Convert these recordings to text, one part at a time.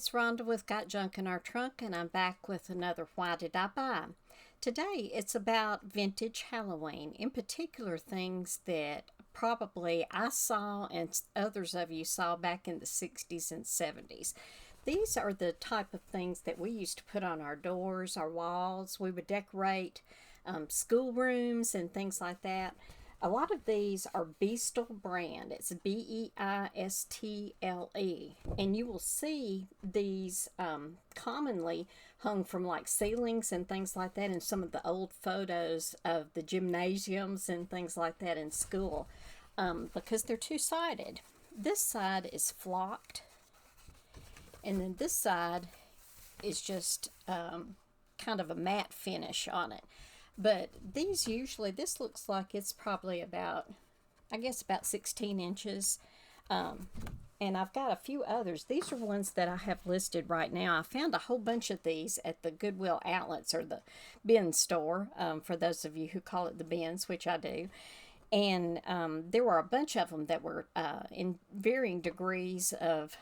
it's Rhonda with Got Junk in Our Trunk, and I'm back with another Why Did I Buy? Today it's about vintage Halloween, in particular things that probably I saw and others of you saw back in the 60s and 70s. These are the type of things that we used to put on our doors, our walls. We would decorate schoolrooms and things like that. A lot of these are Beastle brand. It's Beistle. And you will see these commonly hung from like ceilings and things like that in some of the old photos of the gymnasiums and things like that in school because they're two-sided. This side is flocked, and then this side is just kind of a matte finish on it. But these usually, this looks like it's probably about, I guess, about 16 inches. And I've got a few others. These are ones that I have listed right now. I found a whole bunch of these at the Goodwill Outlets or the bin store, for those of you who call it the bins, which I do. And there were a bunch of them that were in varying degrees of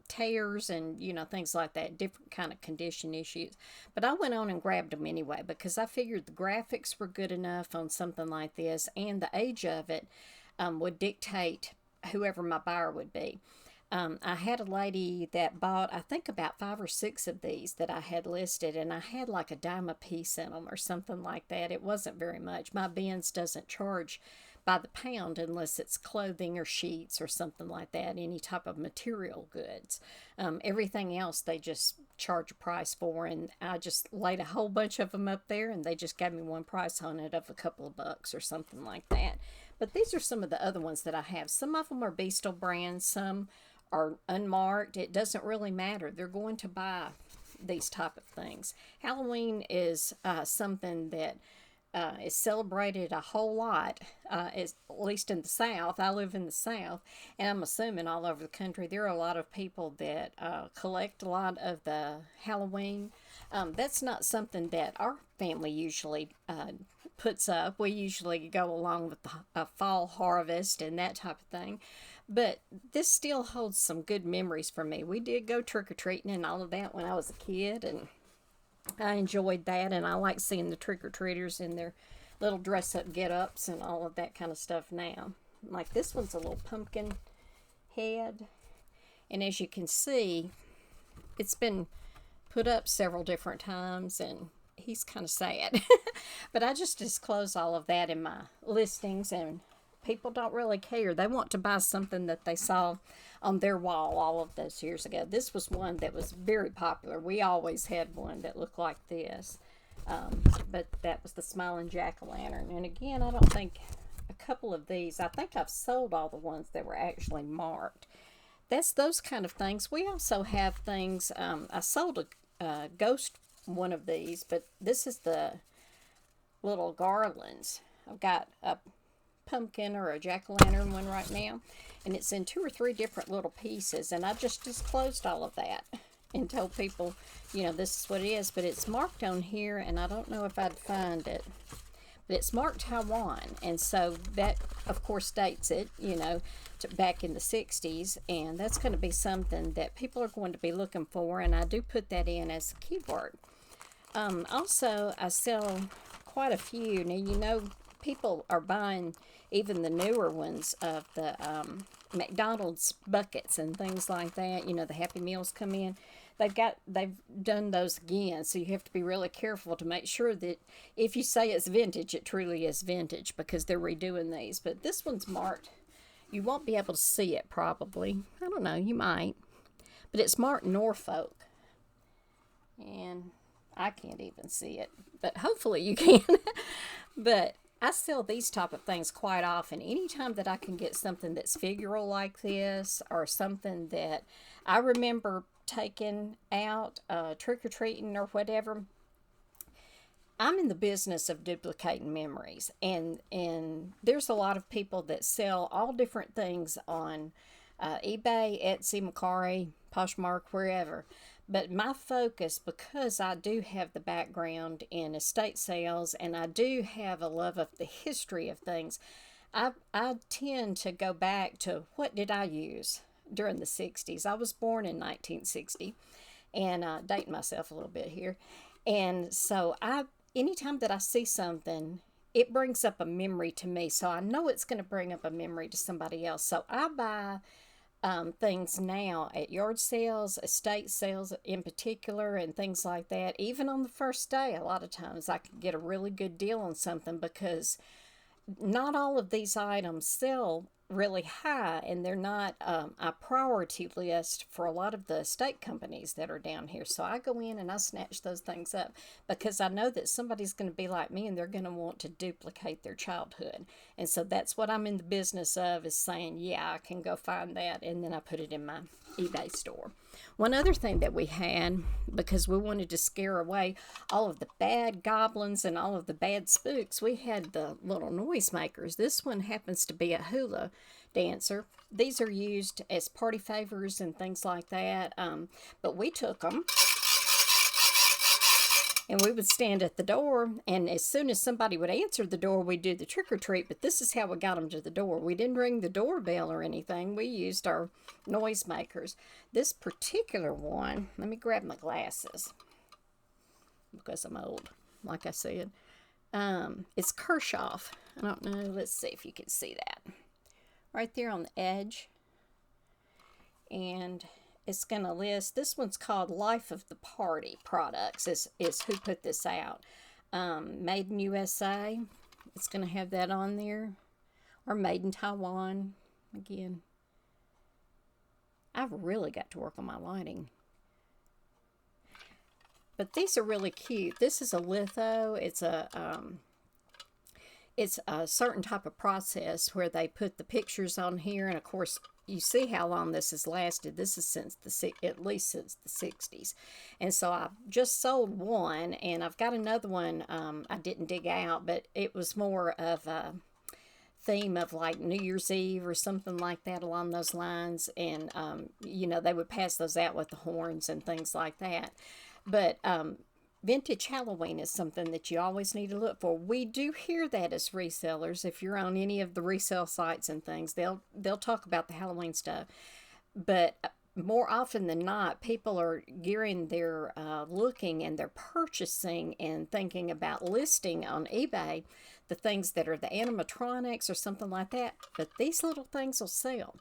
tears and things like that, different kind of condition issues. But I went on and grabbed them anyway because I figured the graphics were good enough on something like this, and the age of it would dictate whoever my buyer would be. I had a lady that bought, I think, about 5 or 6 of these that I had listed, and I had like a dime a piece in them or something like that. It wasn't very much. My bins doesn't charge by the pound unless it's clothing or sheets or something like that, any type of material goods. Everything else they just charge a price for, and I just laid a whole bunch of them up there, and they just gave me one price on it of a couple of bucks or something like that. But these are some of the other ones that I have. Some of them are Beastle brand, some are unmarked. It doesn't really matter. They're going to buy these type of things. Halloween is something that is celebrated a whole lot, at least in the South. I live in the South, and I'm assuming all over the country there are a lot of people that collect a lot of the Halloween. That's not something that our family usually puts up. We usually go along with the fall harvest and that type of thing. But this still holds some good memories for me. We did go trick-or-treating and all of that when I was a kid, and I enjoyed that, and I like seeing the trick-or-treaters in their little dress-up get-ups and all of that kind of stuff now. Like this one's a little pumpkin head, and as you can see, it's been put up several different times, and he's kind of sad. But I just disclose all of that in my listings, and people don't really care. They want to buy something that they saw on their wall all of those years ago. This was one that was very popular. We always had one that looked like this. But that was the Smiling Jack-o'-lantern. And again, I don't think a couple of these, I think I've sold all the ones that were actually marked. That's those kind of things. We also have things, I sold a ghost one of these, but this is the little garlands. I've got a pumpkin or a jack-o'-lantern one right now, and it's in 2 or 3 different little pieces, and I just disclosed all of that and told people, this is what it is. But it's marked on here, and I don't know if I'd find it, but it's marked Taiwan, and so that of course dates it, to back in the 60s, and that's going to be something that people are going to be looking for, and I do put that in as a keyword. Also, I sell quite a few. Now, people are buying even the newer ones of the McDonald's buckets and things like that. The Happy Meals come in. They've done those again, so you have to be really careful to make sure that if you say it's vintage, it truly is vintage, because they're redoing these. But this one's marked. You won't be able to see it probably. I don't know, you might. But it's marked Norfolk. And I can't even see it, but hopefully you can. But I sell these type of things quite often. Anytime that I can get something that's figural like this, or something that I remember taking out trick-or-treating or whatever, I'm in the business of duplicating memories, and there's a lot of people that sell all different things on eBay, Etsy, Mercari, Poshmark, wherever. But my focus, because I do have the background in estate sales and I do have a love of the history of things, I tend to go back to what did I use during the 60s. I was born in 1960, and dating myself a little bit here. And so anytime that I see something, it brings up a memory to me. So I know it's going to bring up a memory to somebody else. So I buy things now at yard sales, estate sales in particular, and things like that. Even on the first day, a lot of times I can get a really good deal on something because not all of these items sell really high, and they're not a priority list for a lot of the estate companies that are down here. So I go in and I snatch those things up because I know that somebody's going to be like me and they're going to want to duplicate their childhood. And so that's what I'm in the business of, is saying, yeah, I can go find that, and then I put it in my eBay store. One other thing that we had, because we wanted to scare away all of the bad goblins and all of the bad spooks, we had the little noise makers. This one happens to be a hula dancer. These are used as party favors and things like that. But we took them and we would stand at the door, and as soon as somebody would answer the door, we'd do the trick or treat. But this is how we got them to the door. We didn't ring the doorbell or anything. We used our noise makers. This particular one, let me grab my glasses because I'm old, like I said. It's Kershaw. I don't know. Let's see if you can see that. Right there on the edge. And it's going to list, this one's called Life of the Party Products, is who put this out. Made in USA, it's going to have that on there. Or Made in Taiwan, again. I've really got to work on my lighting. But these are really cute. This is a litho. It's a certain type of process where they put the pictures on here, and of course you see how long this has lasted. This is at least since the 60s. And so I just sold one, and I've got another one I didn't dig out, but it was more of a theme of like New Year's Eve or something like that along those lines. And, they would pass those out with the horns and things like that. But vintage Halloween is something that you always need to look for. We do hear that as resellers. If you're on any of the resale sites and things, they'll talk about the Halloween stuff. But more often than not, people are gearing their looking and they're purchasing and thinking about listing on eBay the things that are the animatronics or something like that. But these little things will sell.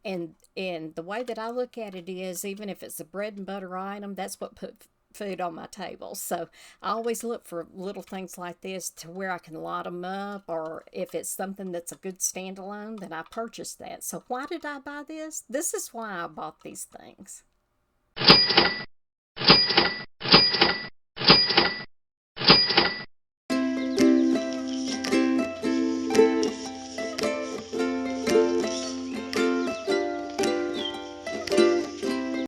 And the way that I look at it is, even if it's a bread and butter item, that's what put food on my table. So I always look for little things like this to where I can lot them up, or if it's something that's a good standalone, then I purchase that. So why did I buy this? This is why I bought these things.